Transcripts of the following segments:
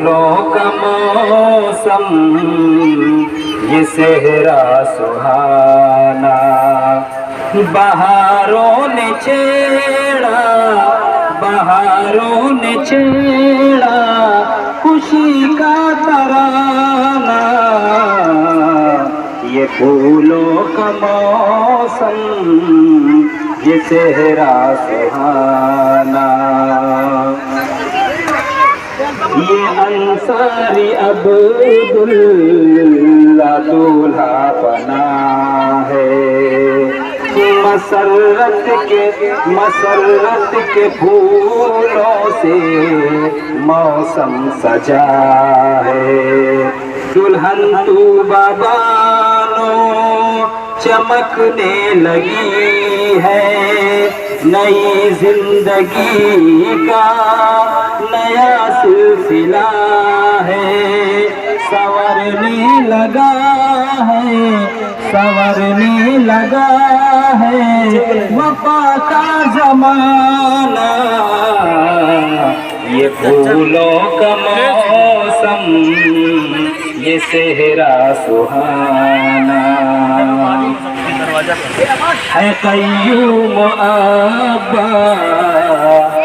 फूलों का मौसम ये सेहरा सुहाना, बहारों ने छेड़ा, बहारों ने छेड़ा खुशी का तराना, ये फूलों का मौसम ये सेहरा सुहाना। ये अंसारी अब्दुल्ला दूल्हा बना है, मसरत के फूलों से मौसम सजा है। दुल्हन तू बाबानो चमकने लगी है, नई जिंदगी का नया सिलसिला है, संवरने लगा है, संवरने लगा है वफा का जमाना, ये फूलों का मौसम ये सेहरा सुहाना। है कय्यूम अब्बा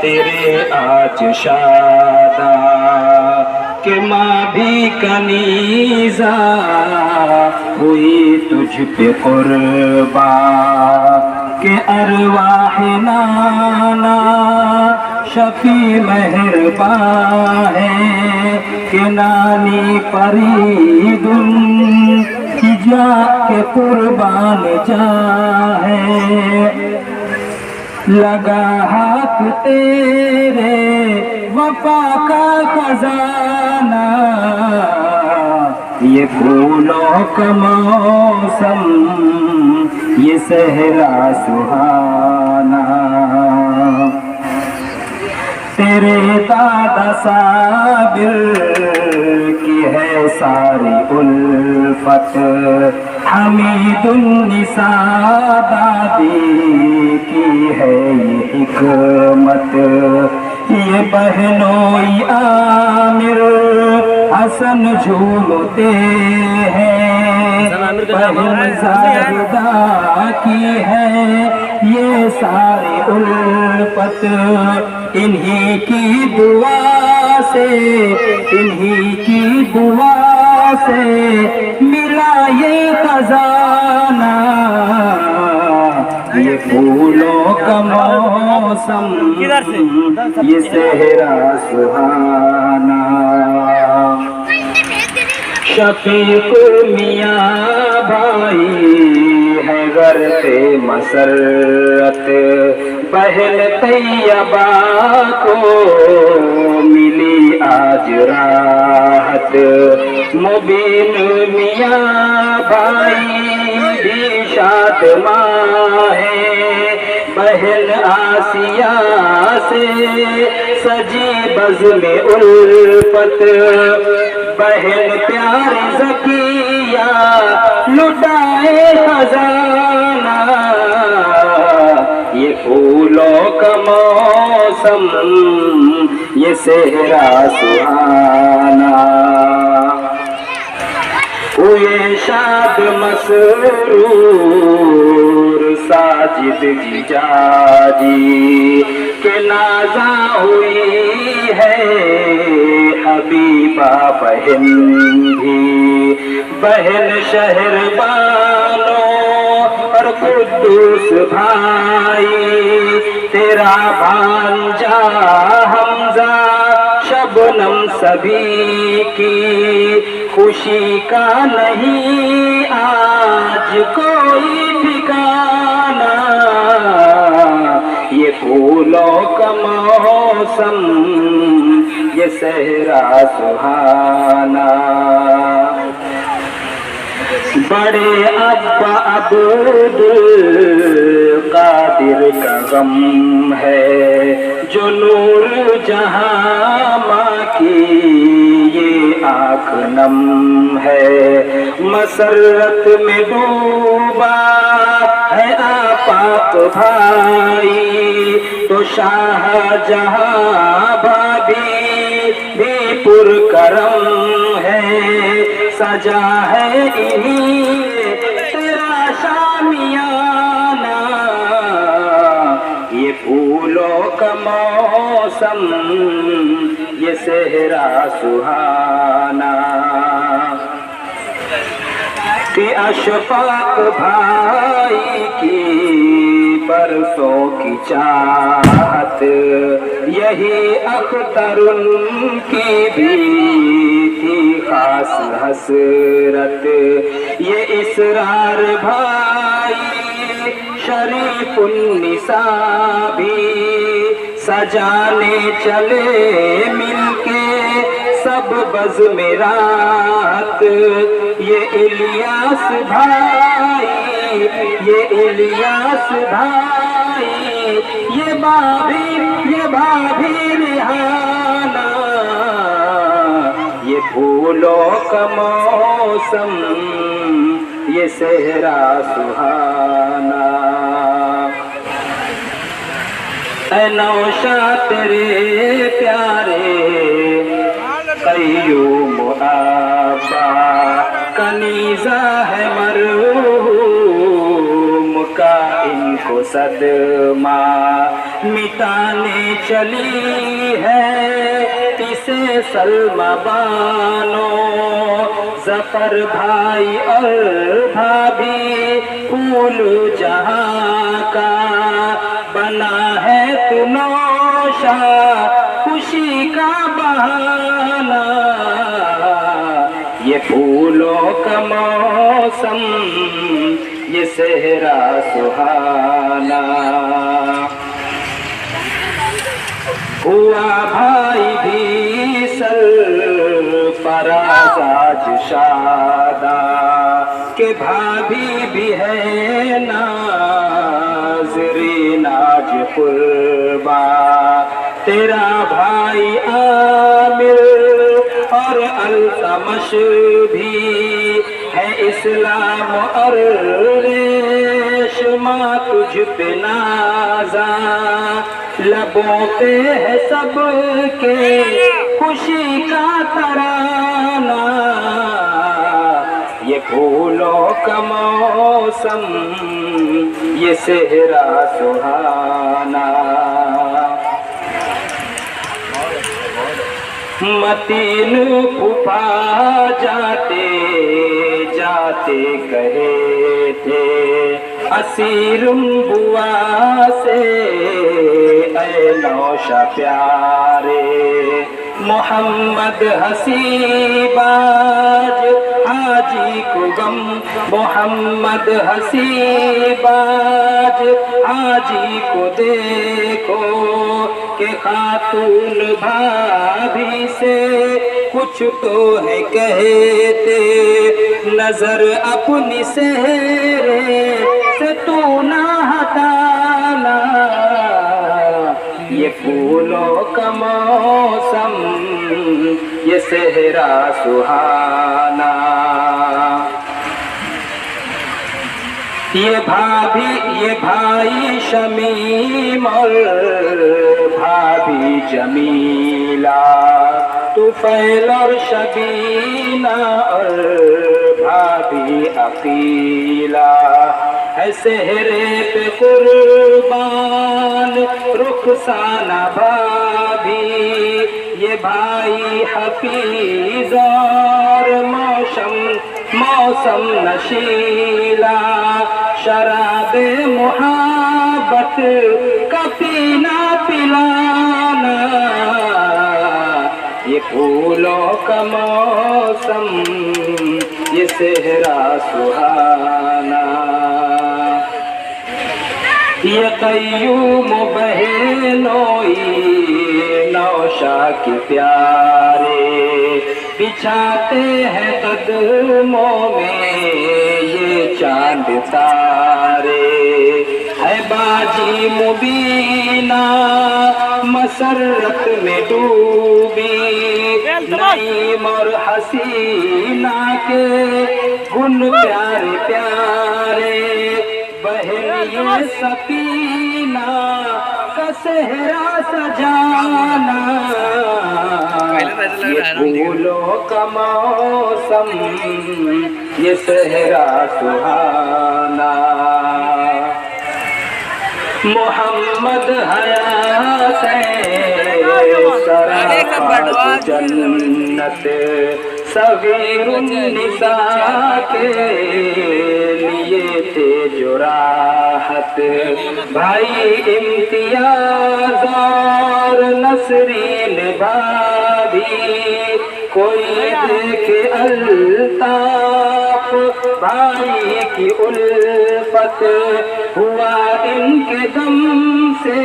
तेरे आज शादा, के माँ भी कनीज़ा हुई तुझ पे कुर्बा, के अरवाह नाना शफी मेहरबा है, के नानी फरीदुन जा के कुर्बान जा है। लगा हाथ तेरे वफा का खजाना, ये फूलों का मौसम ये सेहरा सुहाना। तेरे दादा साबिर की है सारी उल्फत, हमीदुन्निसा दादी की है ये हिकमत, ये बहनोई आमिर हसन झूमते हैं, बहन ज़ाहिदा की है ये सारी उल्फत, इन्हीं की दुआ से, इन्हीं की दुआ से मिला ये खजाना, ये फूलों का मौसम ये सेहरा सुहाना। शफीक मियाँ भाई है गर्ते मसरत, बहन तैयबा को मिली आज राहत, मुबीन मियाँ भाई भी शादमां है, बहन आसिया से सजी बज़्म उल्फत, बहन प्यारी ज़किया लुटाए खजाना, ये फूलों का मौसम ये सेहरा सुहाना। हुए शाद मसरूर साजिद जिजाजी, के नाज़ा हुई है हबीबा बहन भी, बहन शहर बानो और कुद्दूस भाई, तेरा भांजा हमजा शबनम सभी की, खुशी का नहीं आज कोई ठिकाना, ये फूलों का मौसम ये सेहरा सुहाना। बड़े अब्बा अब्दुल कादिर का गम है, जो नूर जहां माँ की ये आँख नम है, मसरत में डूबा है आपाक भाई, तो शाहजहां भाभी भी पुरकरम है, सजा है इन्हीं तेरा शामियाना। ये फूलों का मौसम, ये सेहरा सुहाना, कि अशफाक भाई की बरसों की चाहत, यही अख्तर की भी थी खास हसरत। ये इसरार भाई शरीफुन्निसा भी सजाने चले मिलके सब बज़ में रात। ये इलियास भाई, ये इलियास भाई, ये भाभी रिहाना, ये फूलों का मौसम, ये सेहरा सुहाना। ऐ नौशाद तेरे प्यारे कय्यूम आबा, कनीज़ा है मरहूम का इनको सदमा, मिटाने चली है इसे सलमा बानो। जफर भाई और भाभी फूल जहां का, बना है तू नौशा खुशी का बहाना। ये फूलों का मौसम, ये सेहरा सुहाना। हुआ भाई भी सरफराज आज शादा, के भाभी भी है नाज़रीन आज कुर्बा। तेरा भाई आमिर और अल्तमश भी है इस्लाम और रेशमा तुझ पे नाज़ा। लबों पे है सबके खुशी का तराना। ये फूलों का मौसम, ये सेहरा सुहाना। मतीन फूफा जाते जाते कहे थे, असीरुम बुआ से ऐ नौशा प्यारे। मोहम्मद हसीबाज हाजी को गम, मोहम्मद हसीबाज हाजी को देखो, के खातून भाभी से कुछ तो है कहते। नजर अपनी सेहरे से तू ना हटाना। ये फूलों का मौसम, ये सेहरा सुहाना। ये भाई शमीम और भाभी जमीला, तुफैल और शबीना और भाभी अकीला। है सेहरे पे कुर्बान रुखसाना भाभी। ये भाई हफीज और मौसम नशीला। शराबे मुहब्बत का पीना पिलाना। ये फूलों का मौसम, ये सेहरा सुहाना। ये कय्यूम बहनोई नौशा के प्यारे, बिछाते हैं कदमों में ये चांद तारे। है बाजी मुबीना मसरत में डूबी, नईम और हसीना के गुन प्यारे प्यारे। बहन ये सफीना का सेहरा सजाना। ये फूलों का मौसम, ये सहरा सुहाना। मोहम्मद हयात सराफत जन्नत, सगीरुन निसा के लिए थे जो राहत। भाई इम्तियाज और नसरीन भाभी, कोई देखे अल्ताफ भाई की उल्फत। हुआ इनके दम से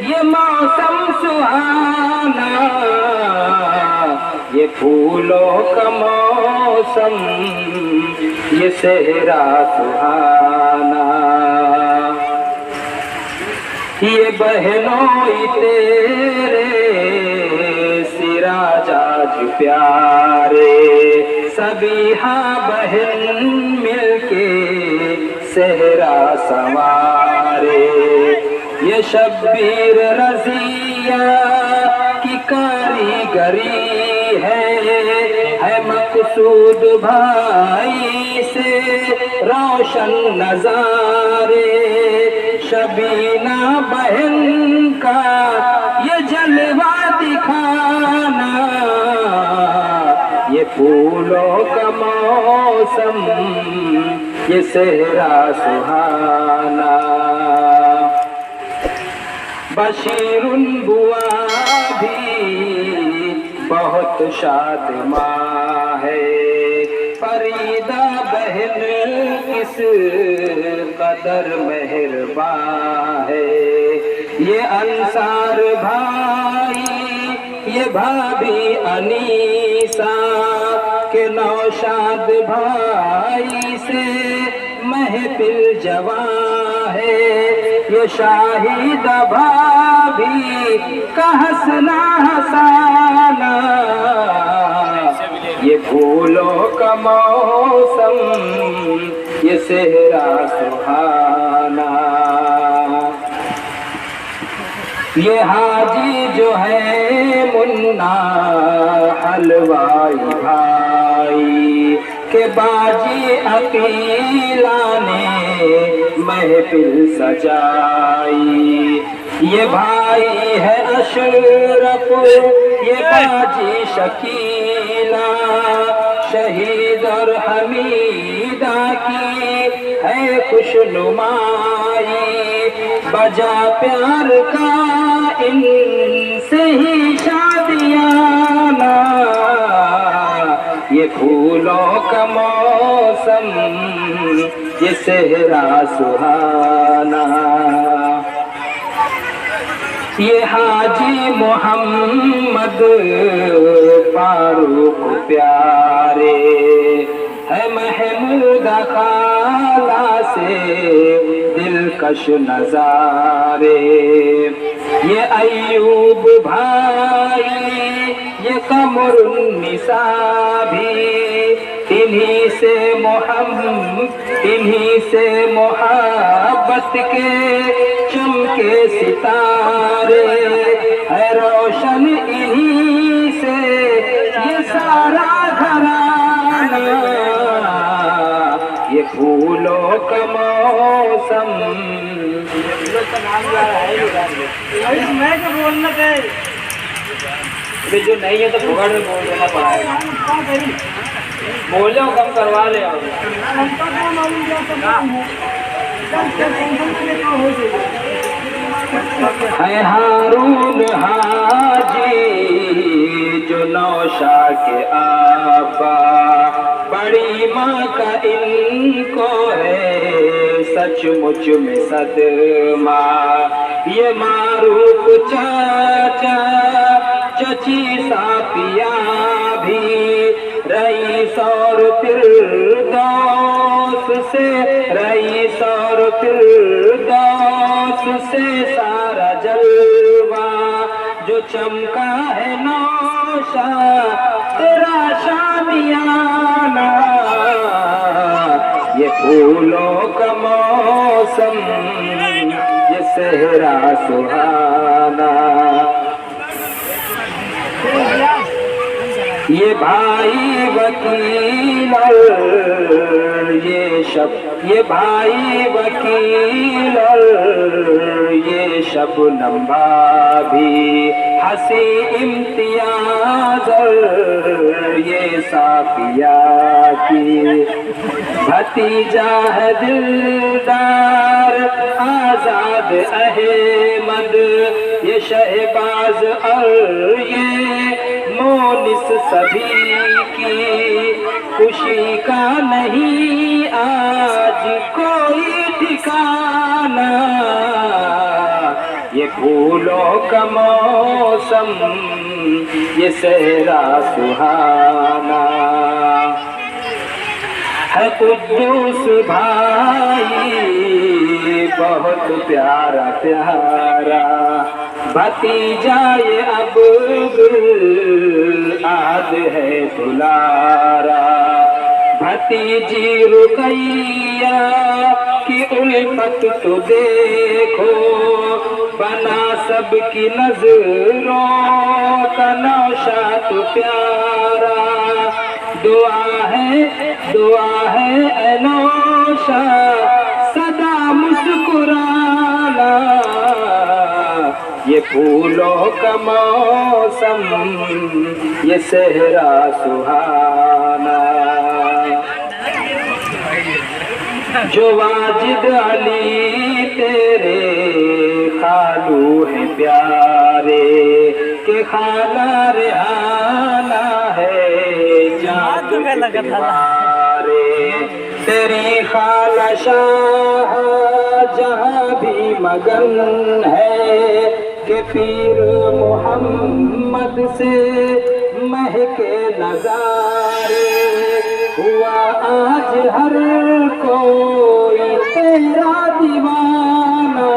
ये मौसम सुहाना, ये फूलों का मौसम, ये सहरा सुहाना। ये बहनों तेरे सिराजाज प्यारे, सभी हाँ बहन मिलके सहरा सवारे। ये शब्बीर रजिया की कारीगरी है मकसूद भाई से रोशन नजारे। शबीना बहन का ये जलवा दिखाना, ये फूलों का मौसम, ये सहरा सुहाना। बशीरुन बुआ भी बहुत शाद माँ है, फरीदा बहन किस कदर मेहरबान है। ये अंसार भाई, ये भाभी अनीसा के नौशाद भाई से महफिल जवां है। ये शाहिदा भाभी का हंसना हसाना, ये फूलों का मौसम, ये सहरा सुहाना। ये हाजी जो है मुन्ना हलवाई भाई के बाजी अकीला ने महफिल सजाई। ये भाई है अशरफ, ये बाजी शकीला, शहीद और हमीदा की है खुशनुमाई। बजा प्यार का इनसे ही शादियाना, ये फूलों का मौसम, ये सहरा सुहाना। ये हाजी मोहम्मद फारूक प्यारे है महमूदा खाला से दिलकश नजारे। ये अयूब भाई, ये कमरुन्निसा भी इन्हीं से मोहब्बत के चमके सितारे है रोशन। इन्हीं से ये सारा घराना, ये फूलों का मौसम, मैं क्या बोलना है जो नहीं है तो भुगड़ में बोल देना पड़ेगा। बोलो कम करवा ले। है हारून हाजी जो नौशा के आबा, बड़ी माँ का इनको है सचमुच में सदमा। ये मारूफ चाचा चची सापिया भी रईस और फिरदौस से सारा जलवा जो चमका है नौशा तेरा शामियाना। ये फूलों का मौसम, ये सहरा सुहाना। ये भाई वकील और ये भाई वकील और ये शबनम भाभी हंसी इम्तियाज और ये साफिया की भतीजा है दिलदार आजाद अहमद ये शहबाज और ये मोनिस सभी की खुशी का नहीं आज कोई ठिकाना ये फूलों का मौसम ये सहरा सुहाना है कुद्दूस भाई बहुत प्यारा प्यारा भतीजा ये अब्दुल आद है दुलारा भतीजी रुकैया की उल्फत तो देखो बना सबकी नजरों का नौशाद प्यारा दुआ है नौशा सदा मुस्कुराना ये फूलों का मौसम ये सहरा सुहाना जो वाजिद अली तेरे खालू है प्यारे के खाला रेहाना है जादू के बारे तेरी खाला शाह जहाँ भी मगन है कि पीर मोहम्मद से महके नजारे हुआ आज हर कोई तेरा दीवाना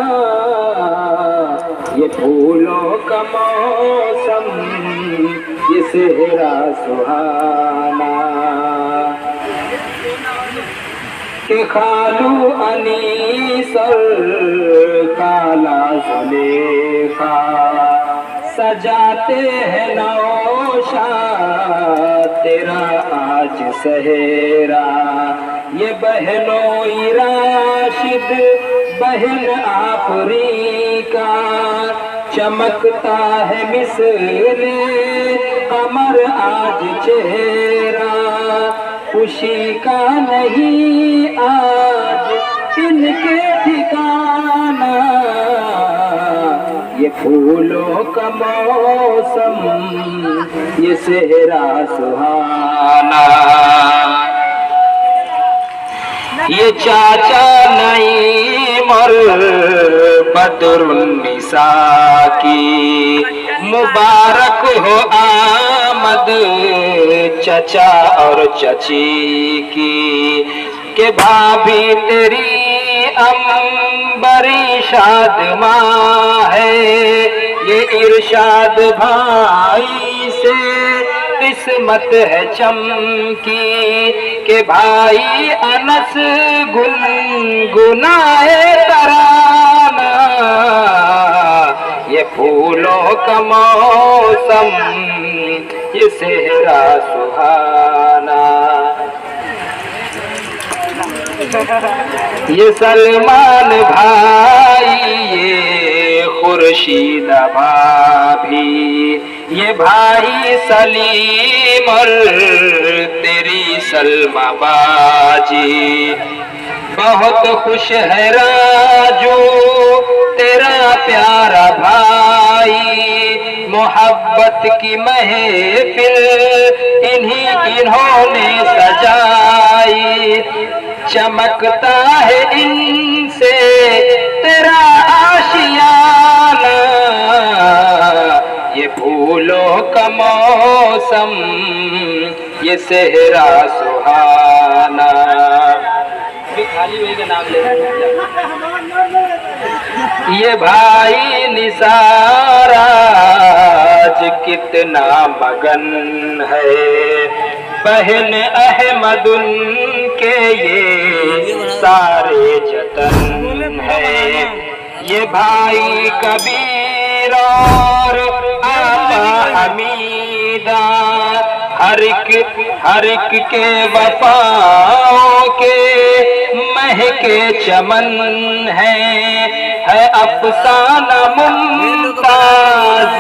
ये फूलों का मौसम ये सेहरा सुहाना के खालू अनीसर काला जुलेखा सजाते हैं नौशा तेरा आज सहेरा ये बहनों राशिद बहन आफरी का चमकता है मिसरे कमर आज चेहरा खुशी का नहीं आज इनके ठिकाना ये फूलों का मौसम ये सेहरा सुहाना ये चाचा नईम और बदरुन्निसा की मुबारक हो आमद चचा और चची की के भाभी तेरी अंबरी शादमा है ये इरशाद भाई से किस्मत है चमकी के भाई अनस गुनगुनाए तराना ये फूलों का मौसम ये सेहरा सुहाना ये सलमान भाई ये खुर्शीद भाभी ये भाई सलीम और तेरी सलमा बाजी बहुत खुश है राजू तेरा प्यारा भाई मोहब्बत की महफिल इन्होंने सजाई चमकता है इनसे तेरा आशियाना ये फूलों का मौसम ये सेहरा सुहाना खाली वही का नाम ले ये भाई निसारा आज कितना मगन है बहन अहमदुन के ये सारे जतन है ये भाई कबीर और आका हमीदा हर एक के वफाओं के महके चमन है अफसाना मुमताज